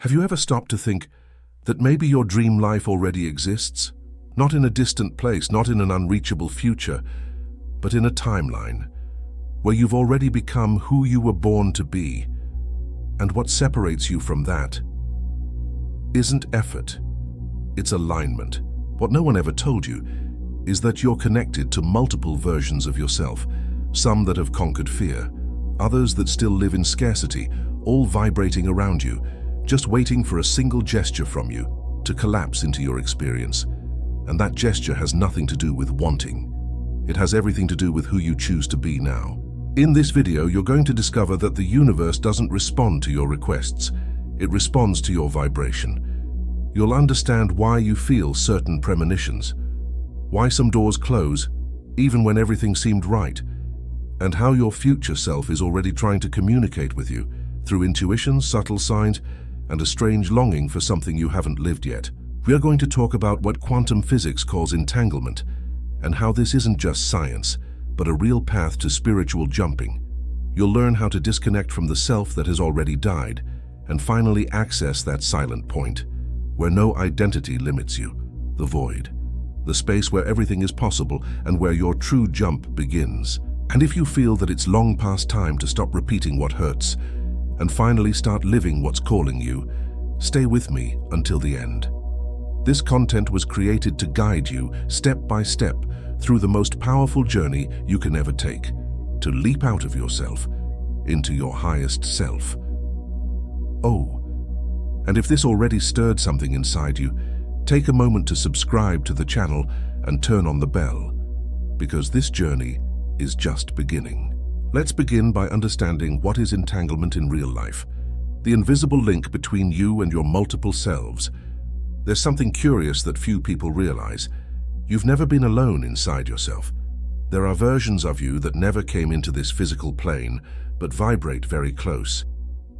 Have you ever stopped to think that maybe your dream life already exists? Not in a distant place, not in an unreachable future, but in a timeline where you've already become who you were born to be. And what separates you from that isn't effort, it's alignment. What no one ever told you is that you're connected to multiple versions of yourself, some that have conquered fear, others that still live in scarcity, all vibrating around you, just waiting for a single gesture from you to collapse into your experience. And that gesture has nothing to do with wanting. It has everything to do with who you choose to be now. In this video, you're going to discover that the universe doesn't respond to your requests. It responds to your vibration. You'll understand why you feel certain premonitions, why some doors close, even when everything seemed right, and how your future self is already trying to communicate with you through intuition, subtle signs, and a strange longing for something you haven't lived yet. We are going to talk about what quantum physics calls entanglement, and how this isn't just science, but a real path to spiritual jumping. You'll learn how to disconnect from the self that has already died, and finally access that silent point, where no identity limits you, the void, the space where everything is possible and where your true jump begins. And if you feel that it's long past time to stop repeating what hurts, and finally start living what's calling you, stay with me until the end. This content was created to guide you step by step through the most powerful journey you can ever take, to leap out of yourself into your highest self. Oh, and if this already stirred something inside you, take a moment to subscribe to the channel and turn on the bell, because this journey is just beginning. Let's begin by understanding what is entanglement in real life, the invisible link between you and your multiple selves. There's something curious that few people realize. You've never been alone inside yourself. There are versions of you that never came into this physical plane, but vibrate very close.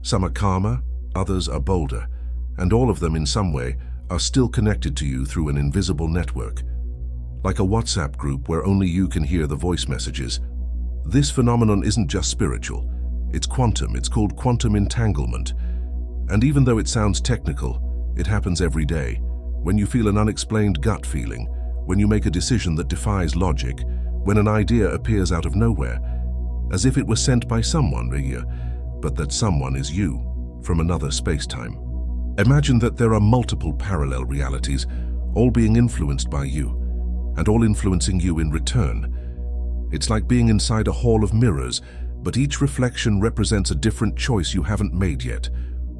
Some are calmer, others are bolder, and all of them in some way are still connected to you through an invisible network. Like a WhatsApp group where only you can hear the voice messages. This phenomenon isn't just spiritual, it's quantum. It's called quantum entanglement. And even though it sounds technical, it happens every day. When you feel an unexplained gut feeling, when you make a decision that defies logic, when an idea appears out of nowhere, as if it was sent by someone, but that someone is you, from another space-time. Imagine that there are multiple parallel realities, all being influenced by you, and all influencing you in return. It's like being inside a hall of mirrors, but each reflection represents a different choice you haven't made yet,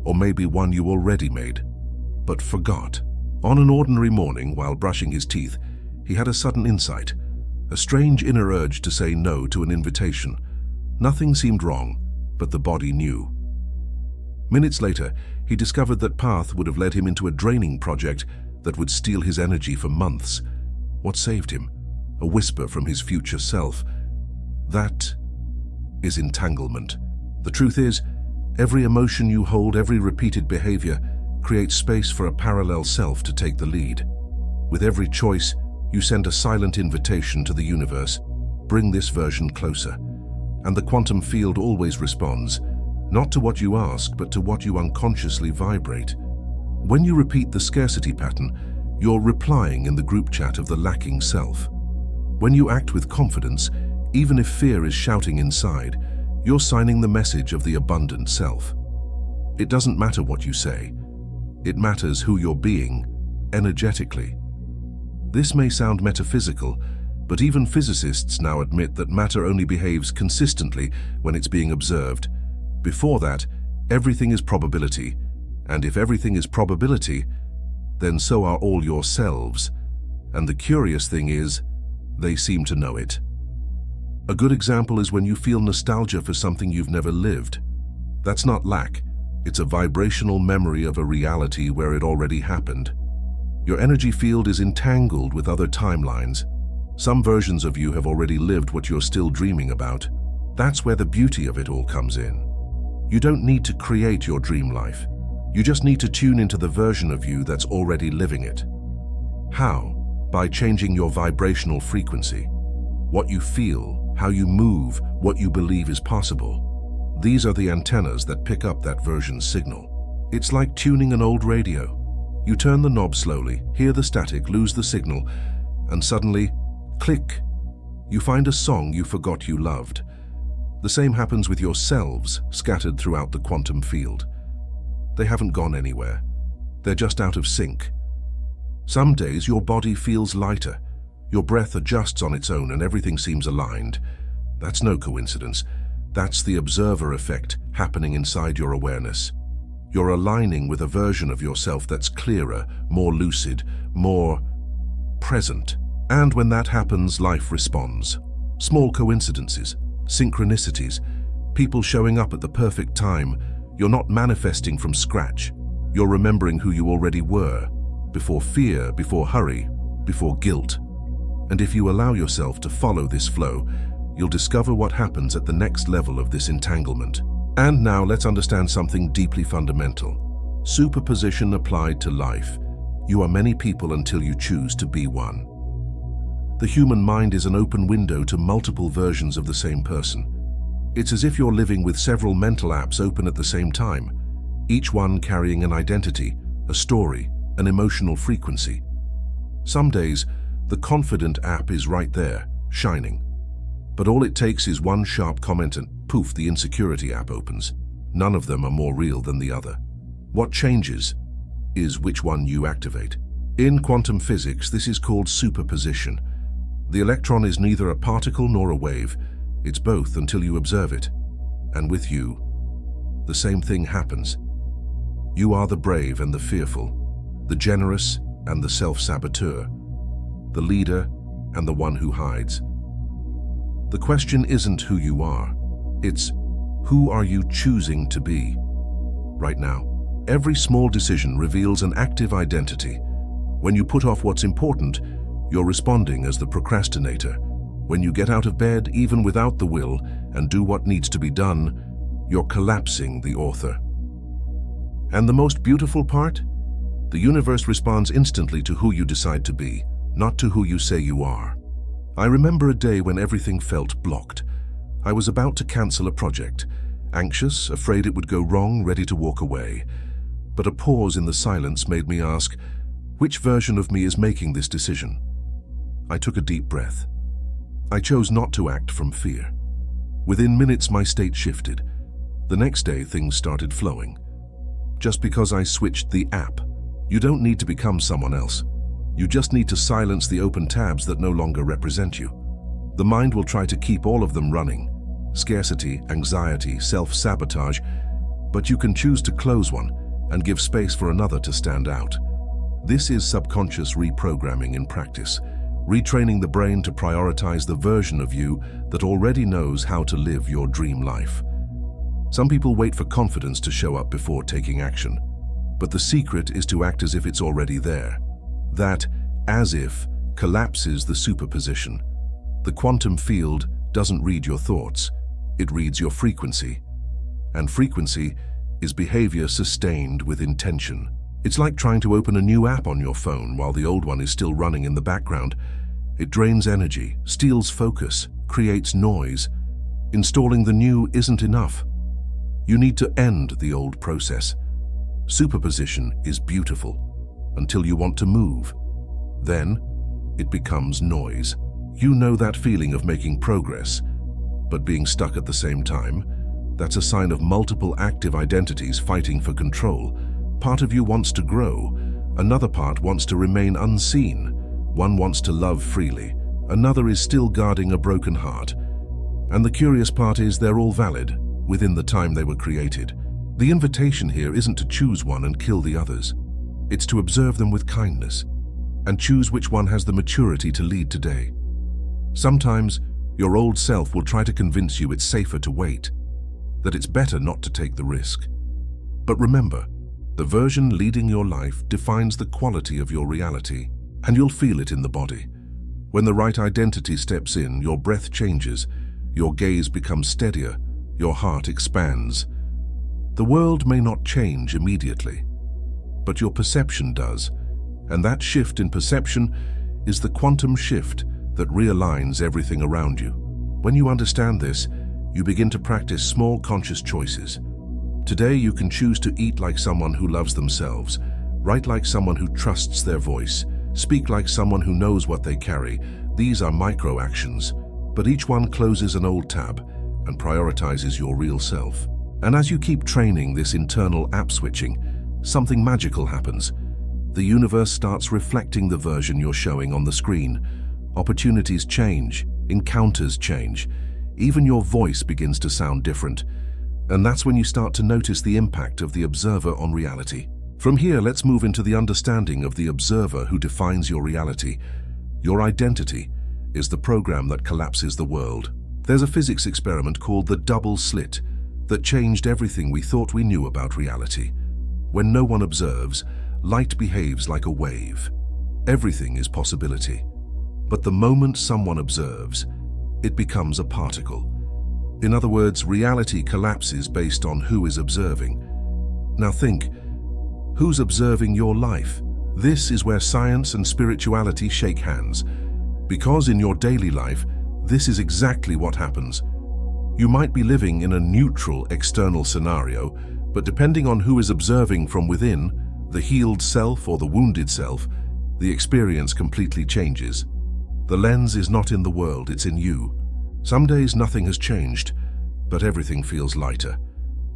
or maybe one you already made, but forgot. On an ordinary morning, while brushing his teeth, he had a sudden insight, a strange inner urge to say no to an invitation. Nothing seemed wrong, but the body knew. Minutes later, he discovered that path would have led him into a draining project that would steal his energy for months. What saved him? A whisper from his future self. That is entanglement. The truth is, every emotion you hold, every repeated behavior, creates space for a parallel self to take the lead. With every choice, you send a silent invitation to the universe. Bring this version closer. And the quantum field always responds, not to what you ask, but to what you unconsciously vibrate. When you repeat the scarcity pattern, you're replying in the group chat of the lacking self. When you act with confidence, even if fear is shouting inside, you're signing the message of the abundant self. It doesn't matter what you say. It matters who you're being, energetically. This may sound metaphysical, but even physicists now admit that matter only behaves consistently when it's being observed. Before that, everything is probability, and if everything is probability, then so are all your selves. And the curious thing is, they seem to know it. A good example is when you feel nostalgia for something you've never lived. That's not lack. It's a vibrational memory of a reality where it already happened. Your energy field is entangled with other timelines. Some versions of you have already lived what you're still dreaming about. That's where the beauty of it all comes in. You don't need to create your dream life. You just need to tune into the version of you that's already living it. How? By changing your vibrational frequency. What you feel, how you move, what you believe is possible. These are the antennas that pick up that version's signal. It's like tuning an old radio. You turn the knob slowly, hear the static, lose the signal, and suddenly, click, you find a song you forgot you loved. The same happens with your selves scattered throughout the quantum field. They haven't gone anywhere. They're just out of sync. Some days your body feels lighter. Your breath adjusts on its own and everything seems aligned. That's no coincidence. That's the observer effect happening inside your awareness. You're aligning with a version of yourself that's clearer, more lucid, more present. And when that happens, life responds. Small coincidences, synchronicities, people showing up at the perfect time. You're not manifesting from scratch. You're remembering who you already were, before fear, before hurry, before guilt. And if you allow yourself to follow this flow, you'll discover what happens at the next level of this entanglement. And now let's understand something deeply fundamental. Superposition applied to life. You are many people until you choose to be one. The human mind is an open window to multiple versions of the same person. It's as if you're living with several mental apps open at the same time, each one carrying an identity, a story, an emotional frequency. Some days, the confident app is right there, shining. But all it takes is one sharp comment and poof, the insecurity app opens. None of them are more real than the other. What changes is which one you activate. In quantum physics, this is called superposition. The electron is neither a particle nor a wave. It's both until you observe it. And with you, the same thing happens. You are the brave and the fearful, the generous and the self-saboteur, the leader and the one who hides. The question isn't who you are, it's who are you choosing to be right now. Every small decision reveals an active identity. When you put off what's important, you're responding as the procrastinator. When you get out of bed, even without the will, and do what needs to be done, you're collapsing the author. And the most beautiful part? The universe responds instantly to who you decide to be, not to who you say you are. I remember a day when everything felt blocked. I was about to cancel a project, anxious, afraid it would go wrong, ready to walk away. But a pause in the silence made me ask, which version of me is making this decision? I took a deep breath. I chose not to act from fear. Within minutes, my state shifted. The next day, things started flowing. Just because I switched the app. You don't need to become someone else. You just need to silence the open tabs that no longer represent you. The mind will try to keep all of them running. Scarcity, anxiety, self-sabotage. But you can choose to close one and give space for another to stand out. This is subconscious reprogramming in practice. Retraining the brain to prioritize the version of you that already knows how to live your dream life. Some people wait for confidence to show up before taking action, but the secret is to act as if it's already there. That as if collapses the superposition. The quantum field doesn't read your thoughts, it reads your frequency. And frequency is behavior sustained with intention. It's like trying to open a new app on your phone while the old one is still running in the background. It drains energy, steals focus, creates noise. Installing the new isn't enough. You need to end the old process. Superposition is beautiful until you want to move. Then it becomes noise. You know that feeling of making progress, but being stuck at the same time? That's a sign of multiple active identities fighting for control. Part of you wants to grow, another part wants to remain unseen. One wants to love freely, another is still guarding a broken heart. And the curious part is they're all valid, within the time they were created. The invitation here isn't to choose one and kill the others. It's to observe them with kindness, and choose which one has the maturity to lead today. Sometimes, your old self will try to convince you it's safer to wait, that it's better not to take the risk. But remember, the version leading your life defines the quality of your reality, and you'll feel it in the body. When the right identity steps in, your breath changes, your gaze becomes steadier, your heart expands. The world may not change immediately, but your perception does, and that shift in perception is the quantum shift that realigns everything around you. When you understand this, you begin to practice small conscious choices. Today you can choose to eat like someone who loves themselves, write like someone who trusts their voice, speak like someone who knows what they carry. These are micro actions, but each one closes an old tab and prioritizes your real self. And as you keep training this internal app switching, something magical happens. The universe starts reflecting the version you're showing on the screen. Opportunities change, encounters change, even your voice begins to sound different. And that's when you start to notice the impact of the observer on reality. From here, let's move into the understanding of the observer who defines your reality. Your identity is the program that collapses the world. There's a physics experiment called the double slit that changed everything we thought we knew about reality. When no one observes, light behaves like a wave. Everything is possibility. But the moment someone observes, it becomes a particle. In other words, reality collapses based on who is observing. Now think, who's observing your life? This is where science and spirituality shake hands. Because in your daily life, this is exactly what happens. You might be living in a neutral external scenario, but depending on who is observing from within, the healed self or the wounded self, the experience completely changes. The lens is not in the world, it's in you. Some days nothing has changed, but everything feels lighter.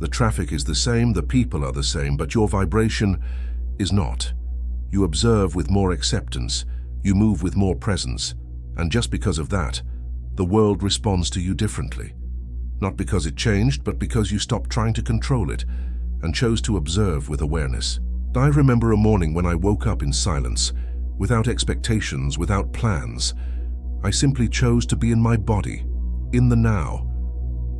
The traffic is the same, the people are the same, but your vibration is not. You observe with more acceptance, you move with more presence, and just because of that, the world responds to you differently. Not because it changed, but because you stopped trying to control it and chose to observe with awareness. I remember a morning when I woke up in silence, without expectations, without plans. I simply chose to be in my body, in the now.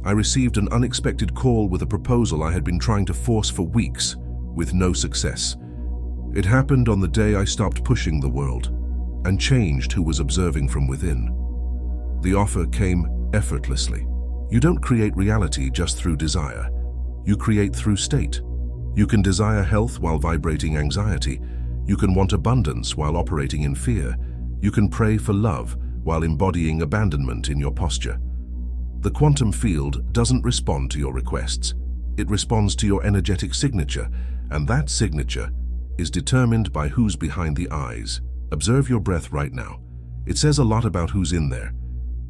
I received an unexpected call with a proposal I had been trying to force for weeks, with no success. It happened on the day I stopped pushing the world and changed who was observing from within. The offer came effortlessly. You don't create reality just through desire. You create through state. You can desire health while vibrating anxiety. You can want abundance while operating in fear. You can pray for love while embodying abandonment in your posture. The quantum field doesn't respond to your requests. It responds to your energetic signature, and that signature is determined by who's behind the eyes. Observe your breath right now. It says a lot about who's in there.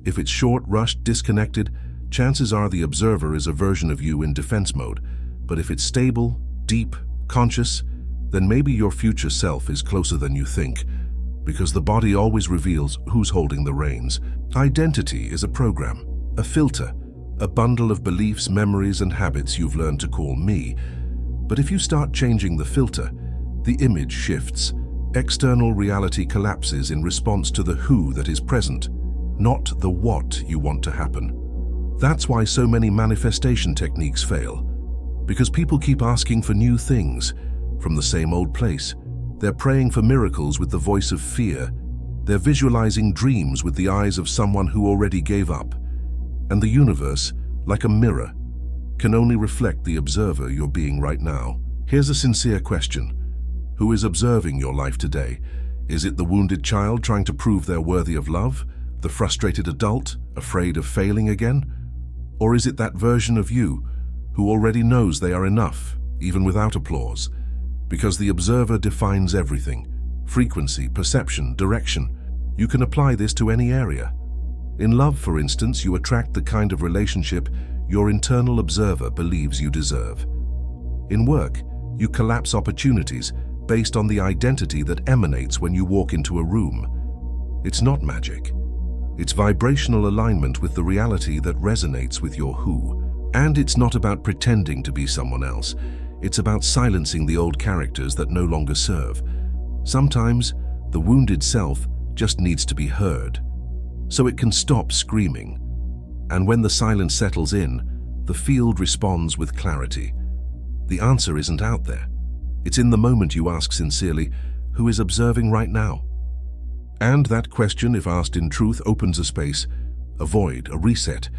If it's short, rushed, disconnected, chances are the observer is a version of you in defense mode. But if it's stable, deep, conscious, then maybe your future self is closer than you think, because the body always reveals who's holding the reins. Identity is a program, a filter, a bundle of beliefs, memories, and habits you've learned to call me. But if you start changing the filter, the image shifts. External reality collapses in response to the who that is present, not the what you want to happen. That's why so many manifestation techniques fail, because people keep asking for new things from the same old place. They're praying for miracles with the voice of fear. They're visualizing dreams with the eyes of someone who already gave up. And the universe, like a mirror, can only reflect the observer you're being right now. Here's a sincere question. Who is observing your life today? Is it the wounded child trying to prove they're worthy of love? The frustrated adult, afraid of failing again? Or is it that version of you who already knows they are enough, even without applause? Because the observer defines everything. Frequency, perception, direction. You can apply this to any area. In love, for instance, you attract the kind of relationship your internal observer believes you deserve. In work, you collapse opportunities based on the identity that emanates when you walk into a room. It's not magic. It's vibrational alignment with the reality that resonates with your who. And it's not about pretending to be someone else. It's about silencing the old characters that no longer serve. Sometimes, the wounded self just needs to be heard, so it can stop screaming. And when the silence settles in, the field responds with clarity. The answer isn't out there. It's in the moment you ask sincerely, who is observing right now? And that question, if asked in truth, opens a space, a void, a reset,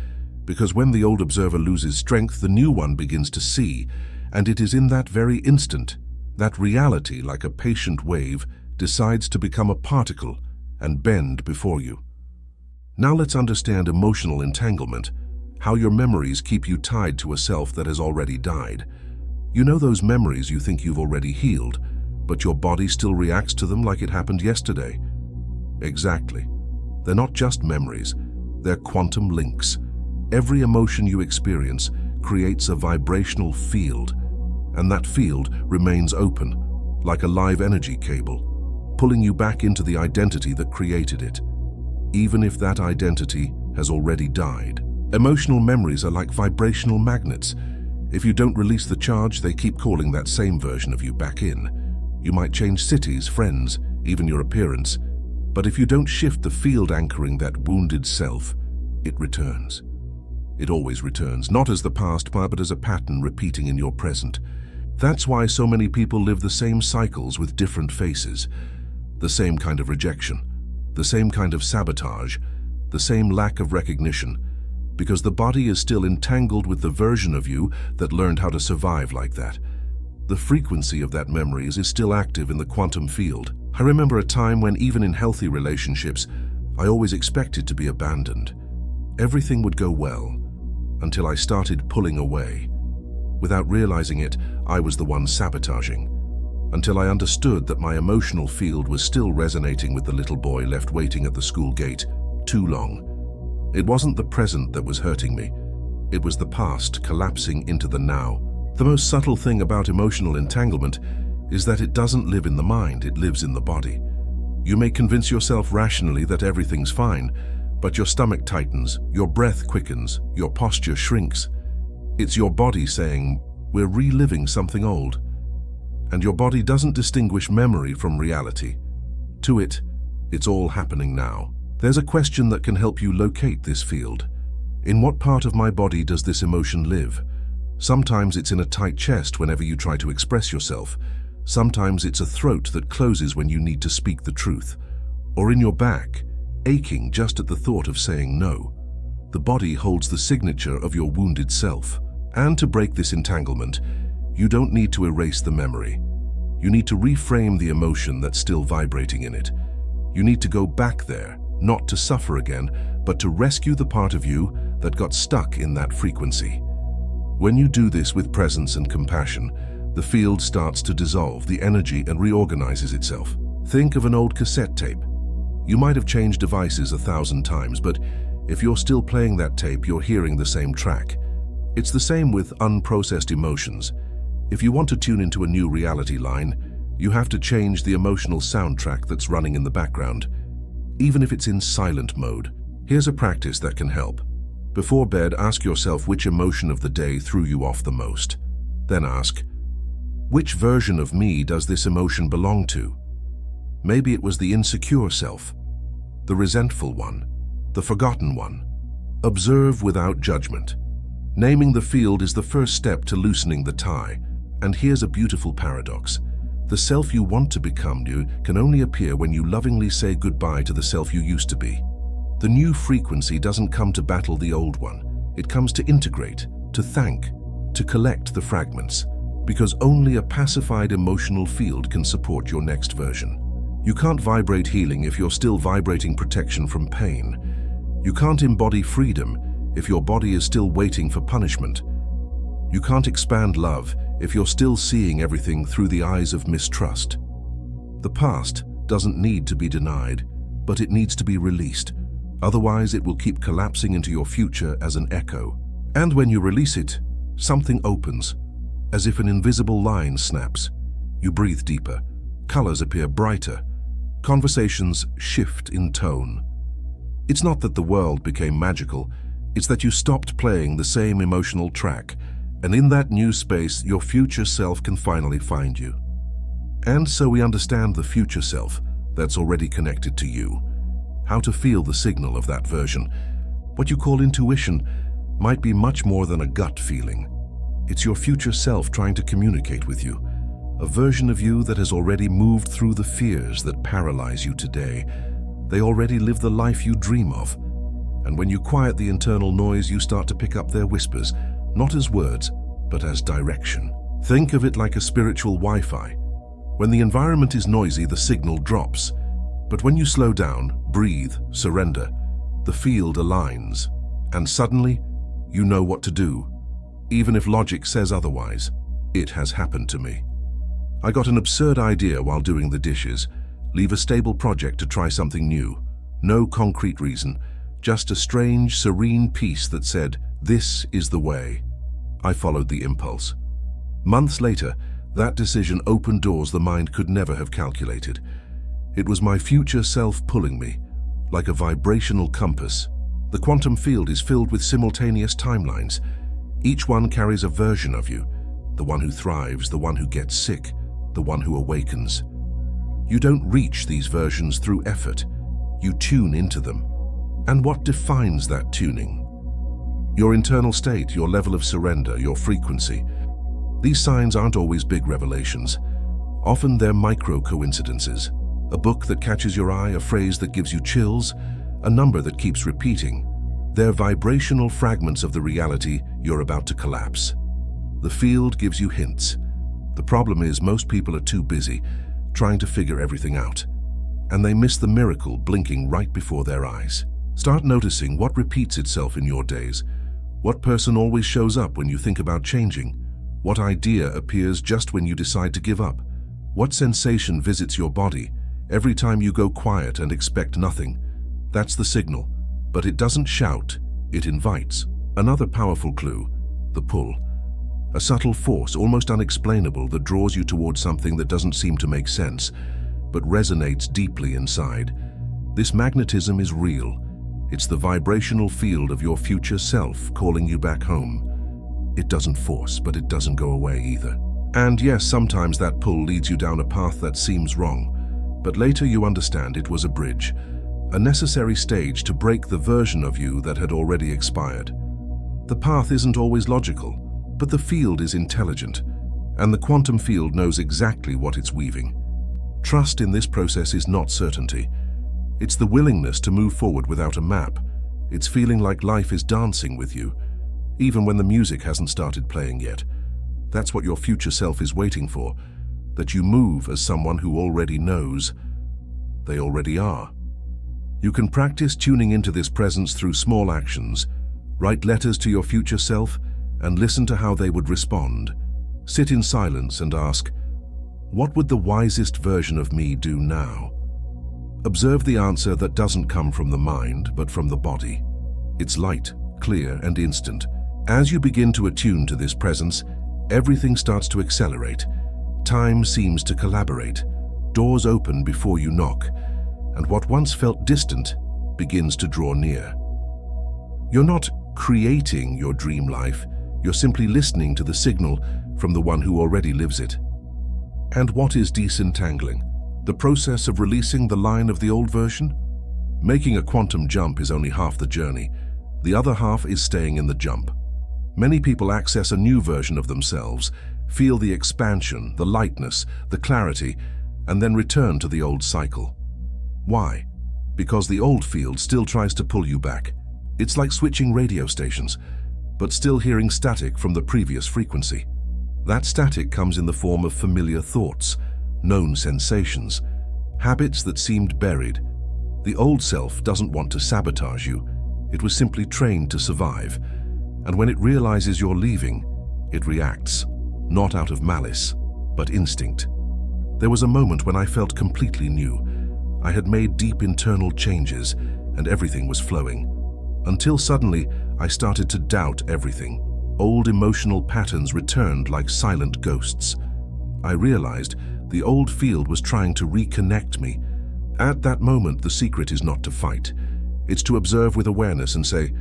because when the old observer loses strength, the new one begins to see, and it is in that very instant that reality, like a patient wave, decides to become a particle and bend before you. Now let's understand emotional entanglement, how your memories keep you tied to a self that has already died. You know those memories you think you've already healed, but your body still reacts to them like it happened yesterday? Exactly. They're not just memories, they're quantum links. Every emotion you experience creates a vibrational field, and that field remains open, like a live energy cable, pulling you back into the identity that created it, even if that identity has already died. Emotional memories are like vibrational magnets. If you don't release the charge, they keep calling that same version of you back in. You might change cities, friends, even your appearance, but if you don't shift the field anchoring that wounded self, it returns. It always returns, not as the past, but as a pattern repeating in your present. That's why so many people live the same cycles with different faces. The same kind of rejection, the same kind of sabotage, the same lack of recognition, because the body is still entangled with the version of you that learned how to survive like that. The frequency of that memory is still active in the quantum field. I remember a time when even in healthy relationships, I always expected to be abandoned. Everything would go well, until I started pulling away. Without realizing it, I was the one sabotaging, until I understood that my emotional field was still resonating with the little boy left waiting at the school gate too long. It wasn't the present that was hurting me. It was the past collapsing into the now. The most subtle thing about emotional entanglement is that it doesn't live in the mind, it lives in the body. You may convince yourself rationally that everything's fine, but your stomach tightens, your breath quickens, your posture shrinks. It's your body saying, "We're reliving something old." And your body doesn't distinguish memory from reality. To it, it's all happening now. There's a question that can help you locate this field. In what part of my body does this emotion live? Sometimes it's in a tight chest whenever you try to express yourself. Sometimes it's a throat that closes when you need to speak the truth. Or in your back, aching just at the thought of saying no. The body holds the signature of your wounded self. And to break this entanglement, you don't need to erase the memory. You need to reframe the emotion that's still vibrating in it. You need to go back there, not to suffer again, but to rescue the part of you that got stuck in that frequency. When you do this with presence and compassion, the field starts to dissolve the energy and reorganizes itself. Think of an old cassette tape. You might have changed devices 1,000 times, but if you're still playing that tape, you're hearing the same track. It's the same with unprocessed emotions. If you want to tune into a new reality line, you have to change the emotional soundtrack that's running in the background, even if it's in silent mode. Here's a practice that can help. Before bed, ask yourself which emotion of the day threw you off the most. Then ask, which version of me does this emotion belong to? Maybe it was the insecure self, the resentful one, the forgotten one. Observe without judgment. Naming the field is the first step to loosening the tie. And here's a beautiful paradox. The self you want to become can only appear when you lovingly say goodbye to the self you used to be. The new frequency doesn't come to battle the old one. It comes to integrate, to thank, to collect the fragments, because only a pacified emotional field can support your next version. You can't vibrate healing if you're still vibrating protection from pain. You can't embody freedom if your body is still waiting for punishment. You can't expand love if you're still seeing everything through the eyes of mistrust. The past doesn't need to be denied, but it needs to be released. Otherwise, it will keep collapsing into your future as an echo. And when you release it, something opens, as if an invisible line snaps. You breathe deeper, colors appear brighter, conversations shift in tone. It's not that the world became magical, it's that you stopped playing the same emotional track, and in that new space, your future self can finally find you. And so we understand the future self that's already connected to you. How to feel the signal of that version. What you call intuition might be much more than a gut feeling. It's your future self trying to communicate with you. A version of you that has already moved through the fears that paralyze you today. They already live the life you dream of. And when you quiet the internal noise, you start to pick up their whispers, not as words, but as direction. Think of it like a spiritual Wi-Fi. When the environment is noisy, the signal drops. But when you slow down, breathe, surrender, the field aligns. And suddenly, you know what to do, even if logic says otherwise. It has happened to me. I got an absurd idea while doing the dishes, leave a stable project to try something new. No concrete reason, just a strange, serene peace that said, "This is the way." I followed the impulse. Months later, that decision opened doors the mind could never have calculated. It was my future self pulling me, like a vibrational compass. The quantum field is filled with simultaneous timelines. Each one carries a version of you, the one who thrives, the one who gets sick, the one who awakens. You don't reach these versions through effort. You tune into them. And what defines that tuning? Your internal state, your level of surrender, your frequency. These signs aren't always big revelations. Often they're micro-coincidences. A book that catches your eye, a phrase that gives you chills, a number that keeps repeating. They're vibrational fragments of the reality you're about to collapse. The field gives you hints. The problem is most people are too busy trying to figure everything out, and they miss the miracle blinking right before their eyes. Start noticing what repeats itself in your days. What person always shows up when you think about changing? What idea appears just when you decide to give up? What sensation visits your body every time you go quiet and expect nothing? That's the signal, but it doesn't shout, it invites. Another powerful clue, the pull. A subtle force, almost unexplainable, that draws you towards something that doesn't seem to make sense, but resonates deeply inside. This magnetism is real. It's the vibrational field of your future self calling you back home. It doesn't force, but it doesn't go away either. And yes, sometimes that pull leads you down a path that seems wrong, but later you understand it was a bridge, a necessary stage to break the version of you that had already expired. The path isn't always logical, but the field is intelligent, and the quantum field knows exactly what it's weaving. Trust in this process is not certainty. It's the willingness to move forward without a map. It's feeling like life is dancing with you, even when the music hasn't started playing yet. That's what your future self is waiting for, that you move as someone who already knows. They already are. You can practice tuning into this presence through small actions. Write letters to your future self and listen to how they would respond. Sit in silence and ask, what would the wisest version of me do now? Observe the answer that doesn't come from the mind, but from the body. It's light, clear, and instant. As you begin to attune to this presence, everything starts to accelerate. Time seems to collaborate. Doors open before you knock, and what once felt distant begins to draw near. You're not creating your dream life, you're simply listening to the signal from the one who already lives it. And what is disentangling? The process of releasing the line of the old version? Making a quantum jump is only half the journey. The other half is staying in the jump. Many people access a new version of themselves, feel the expansion, the lightness, the clarity, and then return to the old cycle. Why? Because the old field still tries to pull you back. It's like switching radio stations, but still hearing static from the previous frequency. That static comes in the form of familiar thoughts, known sensations, habits that seemed buried. The old self doesn't want to sabotage you. It was simply trained to survive. And when it realizes you're leaving, it reacts, not out of malice, but instinct. There was a moment when I felt completely new. I had made deep internal changes, and everything was flowing. Until suddenly, I started to doubt everything. Old emotional patterns returned like silent ghosts. I realized the old field was trying to reconnect me. At that moment, the secret is not to fight. It's to observe with awareness and say,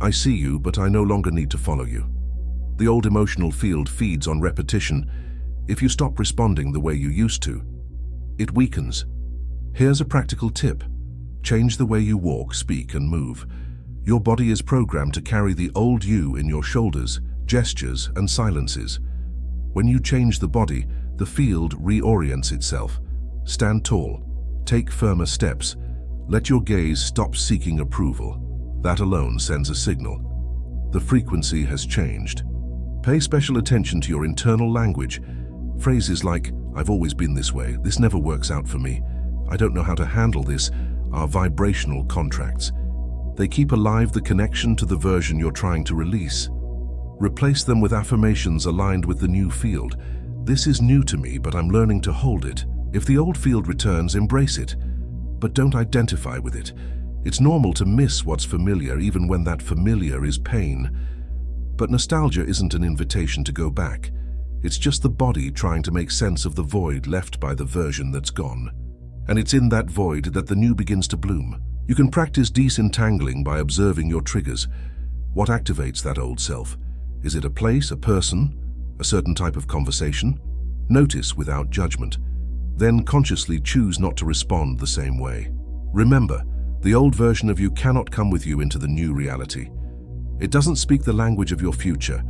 I see you, but I no longer need to follow you. The old emotional field feeds on repetition. If you stop responding the way you used to, it weakens. Here's a practical tip. Change the way you walk, speak, and move. Your body is programmed to carry the old you in your shoulders, gestures, and silences. When you change the body, the field reorients itself. Stand tall. Take firmer steps. Let your gaze stop seeking approval. That alone sends a signal. The frequency has changed. Pay special attention to your internal language. Phrases like, I've always been this way, this never works out for me, I don't know how to handle this, are vibrational contracts. They keep alive the connection to the version you're trying to release. Replace them with affirmations aligned with the new field. This is new to me, but I'm learning to hold it. If the old field returns, embrace it, but don't identify with it. It's normal to miss what's familiar, even when that familiar is pain. But nostalgia isn't an invitation to go back. It's just the body trying to make sense of the void left by the version that's gone. And it's in that void that the new begins to bloom. You can practice disentangling by observing your triggers. What activates that old self? Is it a place, a person, a certain type of conversation? Notice without judgment. Then consciously choose not to respond the same way. Remember, the old version of you cannot come with you into the new reality. It doesn't speak the language of your future.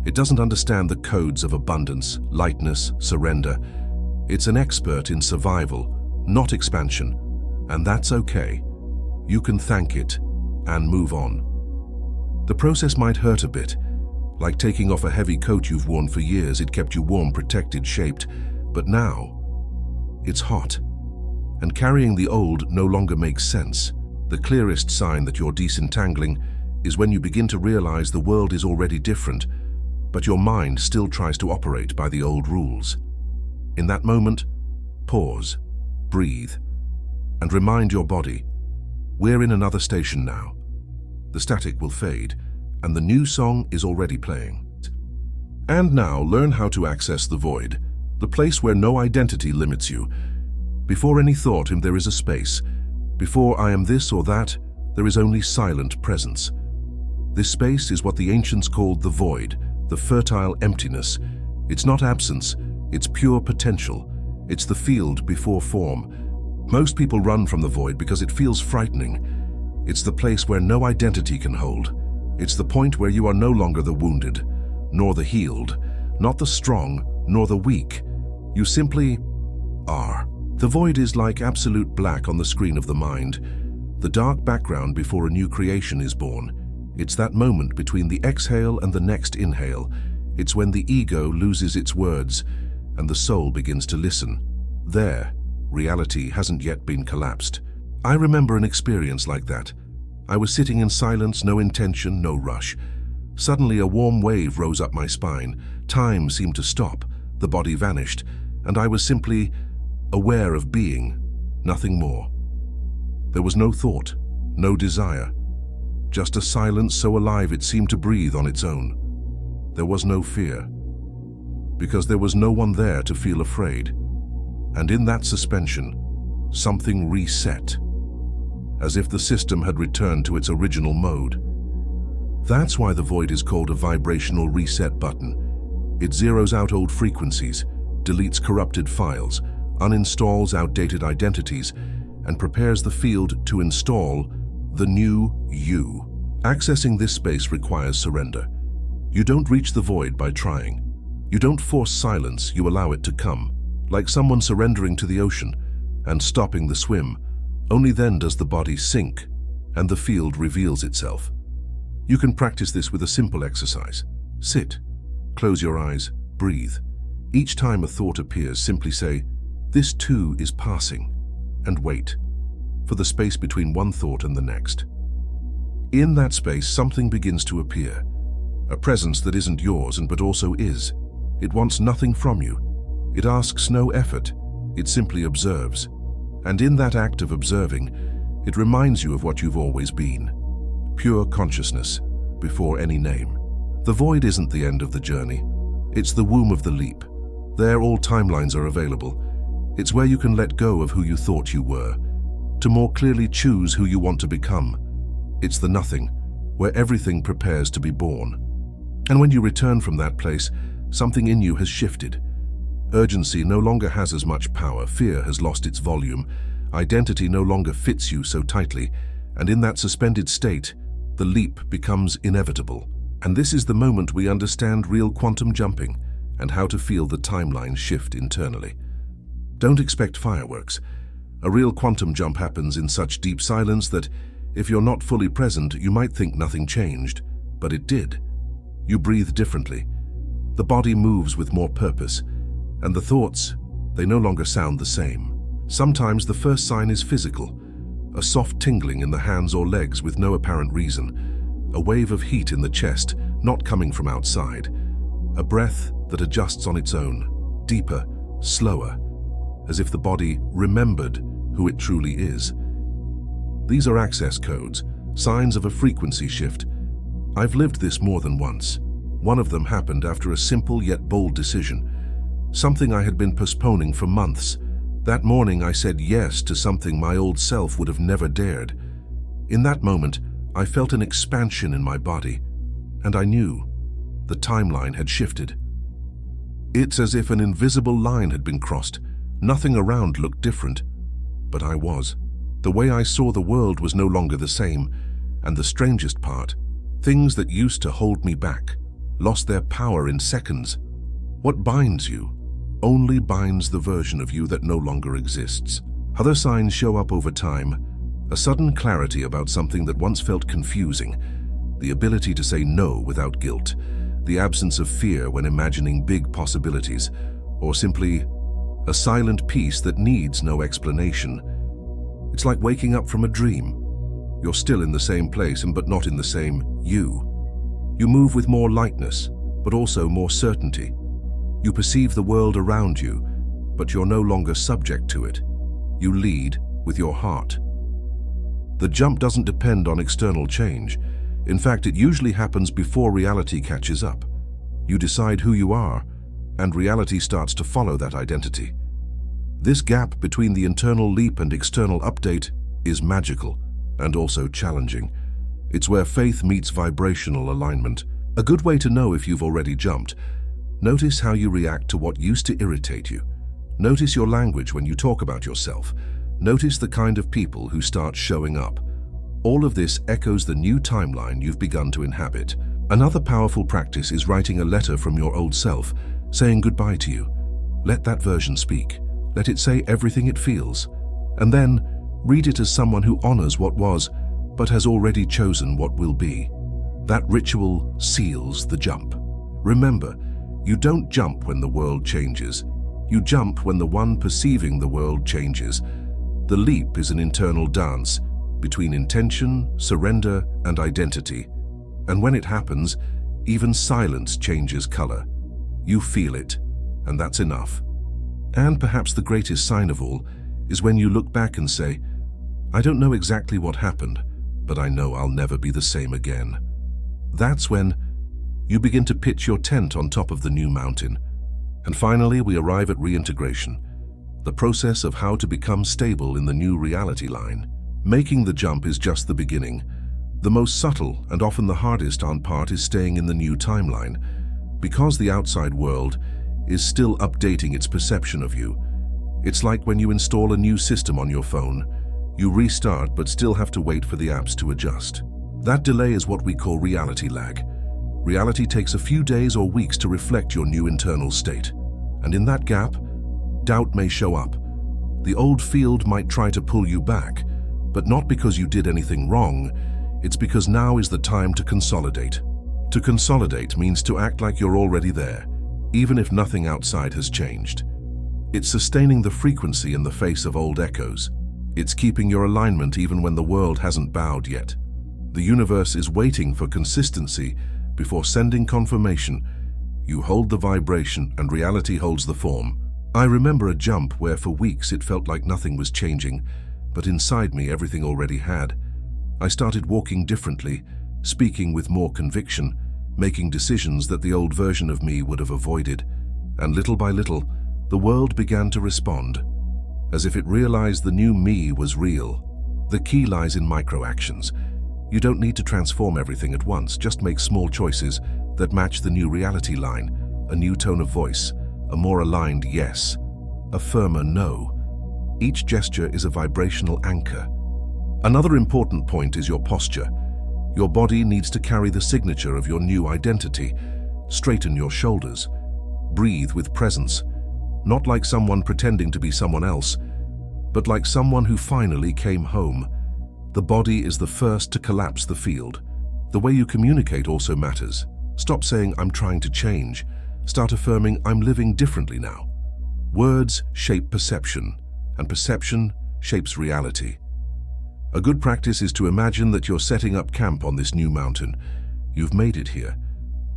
It doesn't understand the codes of abundance, lightness, surrender. It's an expert in survival, not expansion. And that's okay. You can thank it and move on. The process might hurt a bit, like taking off a heavy coat you've worn for years. It kept you warm, protected, shaped. But now, it's hot. And carrying the old no longer makes sense. The clearest sign that you're disentangling is when you begin to realize the world is already different, but your mind still tries to operate by the old rules. In that moment, pause, breathe, and remind your body, we're in another station now. The static will fade, and the new song is already playing. And now learn how to access the void, the place where no identity limits you. Before any thought, there is a space. Before I am this or that, there is only silent presence. This space is what the ancients called the void, the fertile emptiness. It's not absence, it's pure potential. It's the field before form. Most people run from the void because it feels frightening. It's the place where no identity can hold. It's the point where you are no longer the wounded, nor the healed, not the strong, nor the weak. You simply are. The void is like absolute black on the screen of the mind, the dark background before a new creation is born. It's that moment between the exhale and the next inhale. It's when the ego loses its words and the soul begins to listen. There, reality hasn't yet been collapsed. I remember an experience like that. I was sitting in silence, no intention, no rush. Suddenly a warm wave rose up my spine. Time seemed to stop, the body vanished, and I was simply aware of being, nothing more. There was no thought, no desire, just a silence so alive it seemed to breathe on its own. There was no fear, because there was no one there to feel afraid. And in that suspension, something reset, as if the system had returned to its original mode. That's why the void is called a vibrational reset button. It zeroes out old frequencies, deletes corrupted files, uninstalls outdated identities, and prepares the field to install the new you. Accessing this space requires surrender. You don't reach the void by trying. You don't force silence, you allow it to come, like someone surrendering to the ocean and stopping the swim. Only then does the body sink and the field reveals itself. You can practice this with a simple exercise. Sit, close your eyes, breathe. Each time a thought appears, simply say, "This too is passing," and wait for the space between one thought and the next. In that space, something begins to appear, a presence that isn't yours but also is. It wants nothing from you. It asks no effort. It simply observes. And in that act of observing, it reminds you of what you've always been. Pure consciousness, before any name. The void isn't the end of the journey. It's the womb of the leap. There all timelines are available. It's where you can let go of who you thought you were, to more clearly choose who you want to become. It's the nothing, where everything prepares to be born. And when you return from that place, something in you has shifted. Urgency no longer has as much power, fear has lost its volume, identity no longer fits you so tightly, and in that suspended state, the leap becomes inevitable. And this is the moment we understand real quantum jumping and how to feel the timeline shift internally. Don't expect fireworks. A real quantum jump happens in such deep silence that if you're not fully present, you might think nothing changed, but it did. You breathe differently. The body moves with more purpose, and the thoughts, they no longer sound the same. Sometimes the first sign is physical, a soft tingling in the hands or legs with no apparent reason, a wave of heat in the chest, not coming from outside. A breath that adjusts on its own, deeper, slower, as if the body remembered who it truly is. These are access codes, signs of a frequency shift. I've lived this more than once. One of them happened after a simple yet bold decision, something I had been postponing for months. That morning I said yes to something my old self would have never dared. In that moment, I felt an expansion in my body, and I knew the timeline had shifted. It's as if an invisible line had been crossed. Nothing around looked different, but I was. The way I saw the world was no longer the same, and the strangest part, things that used to hold me back lost their power in seconds. What binds you only binds the version of you that no longer exists. Other signs show up over time, a sudden clarity about something that once felt confusing, the ability to say no without guilt, the absence of fear when imagining big possibilities, or simply a silent peace that needs no explanation. It's like waking up from a dream. You're still in the same place, but not in the same you. You move with more lightness, but also more certainty. You perceive the world around you, but you're no longer subject to it. You lead with your heart. The jump doesn't depend on external change. In fact, it usually happens before reality catches up. You decide who you are, and reality starts to follow that identity. This gap between the internal leap and external update is magical and also challenging. It's where faith meets vibrational alignment. A good way to know if you've already jumped: notice how you react to what used to irritate you. Notice your language when you talk about yourself. Notice the kind of people who start showing up. All of this echoes the new timeline you've begun to inhabit. Another powerful practice is writing a letter from your old self, saying goodbye to you. Let that version speak. Let it say everything it feels. And then read it as someone who honors what was, but has already chosen what will be. That ritual seals the jump. Remember, you don't jump when the world changes. You jump when the one perceiving the world changes. The leap is an internal dance between intention, surrender, and identity. And when it happens, even silence changes color. You feel it, and that's enough. And perhaps the greatest sign of all is when you look back and say, I don't know exactly what happened, but I know I'll never be the same again. That's when you begin to pitch your tent on top of the new mountain. And finally, we arrive at reintegration, the process of how to become stable in the new reality line. Making the jump is just the beginning. The most subtle and often the hardest part is staying in the new timeline, because the outside world is still updating its perception of you. It's like when you install a new system on your phone. You restart but still have to wait for the apps to adjust. That delay is what we call reality lag. Reality takes a few days or weeks to reflect your new internal state. And in that gap, doubt may show up. The old field might try to pull you back, but not because you did anything wrong. It's because now is the time to consolidate. To consolidate means to act like you're already there, even if nothing outside has changed. It's sustaining the frequency in the face of old echoes. It's keeping your alignment even when the world hasn't bowed yet. The universe is waiting for consistency before sending confirmation. You hold the vibration and reality holds the form. I remember a jump where for weeks it felt like nothing was changing, but inside me everything already had. I started walking differently, speaking with more conviction, making decisions that the old version of me would have avoided. And little by little, the world began to respond, as if it realized the new me was real. The key lies in micro-actions. You don't need to transform everything at once, just make small choices that match the new reality line, a new tone of voice, a more aligned yes, a firmer no. Each gesture is a vibrational anchor. Another important point is your posture. Your body needs to carry the signature of your new identity. Straighten your shoulders. Breathe with presence, not like someone pretending to be someone else, but like someone who finally came home. The body is the first to collapse the field. The way you communicate also matters. Stop saying, I'm trying to change. Start affirming, I'm living differently now. Words shape perception, and perception shapes reality. A good practice is to imagine that you're setting up camp on this new mountain. You've made it here.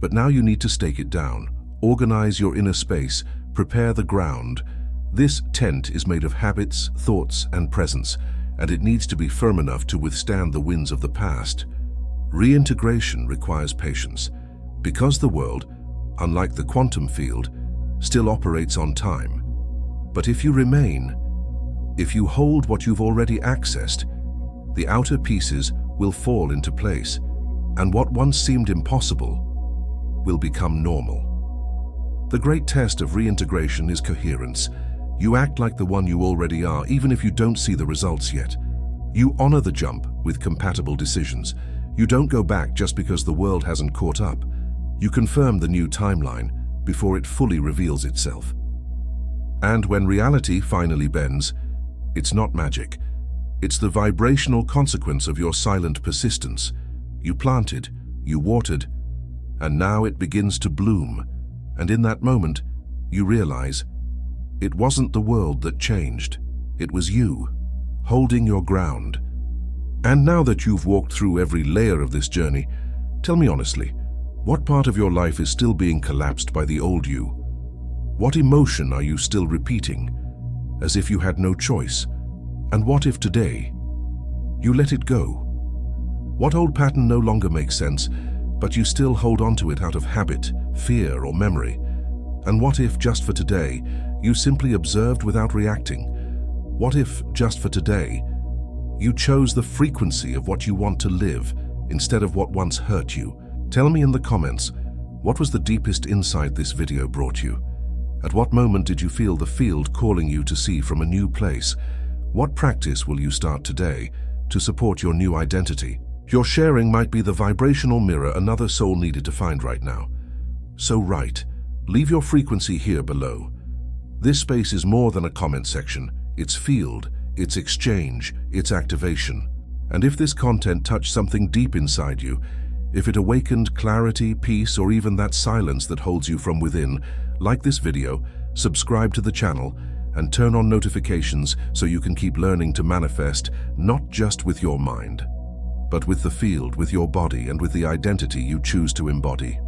But now you need to stake it down. Organize your inner space. Prepare the ground. This tent is made of habits, thoughts, and presence, and it needs to be firm enough to withstand the winds of the past. Reintegration requires patience, because the world, unlike the quantum field, still operates on time. But if you remain, if you hold what you've already accessed, the outer pieces will fall into place, and what once seemed impossible will become normal. The great test of reintegration is coherence. You act like the one you already are, even if you don't see the results yet. You honor the jump with compatible decisions. You don't go back just because the world hasn't caught up. You confirm the new timeline before it fully reveals itself. And when reality finally bends, it's not magic. It's the vibrational consequence of your silent persistence. You planted, you watered, and now it begins to bloom. And in that moment, you realize it wasn't the world that changed. It was you, holding your ground. And now that you've walked through every layer of this journey, tell me honestly, what part of your life is still being collapsed by the old you? What emotion are you still repeating, as if you had no choice? And what if today you let it go? What old pattern no longer makes sense, but you still hold on to it out of habit, fear, or memory? And what if, just for today, you simply observed without reacting? What if, just for today, you chose the frequency of what you want to live instead of what once hurt you? Tell me in the comments, what was the deepest insight this video brought you? At what moment did you feel the field calling you to see from a new place? What practice will you start today to support your new identity? Your sharing might be the vibrational mirror another soul needed to find right now. So write, leave your frequency here below. This space is more than a comment section. It's field, it's exchange, it's activation. And if this content touched something deep inside you, if it awakened clarity, peace, or even that silence that holds you from within, like this video, subscribe to the channel, and turn on notifications so you can keep learning to manifest not just with your mind, but with the field, with your body, and with the identity you choose to embody.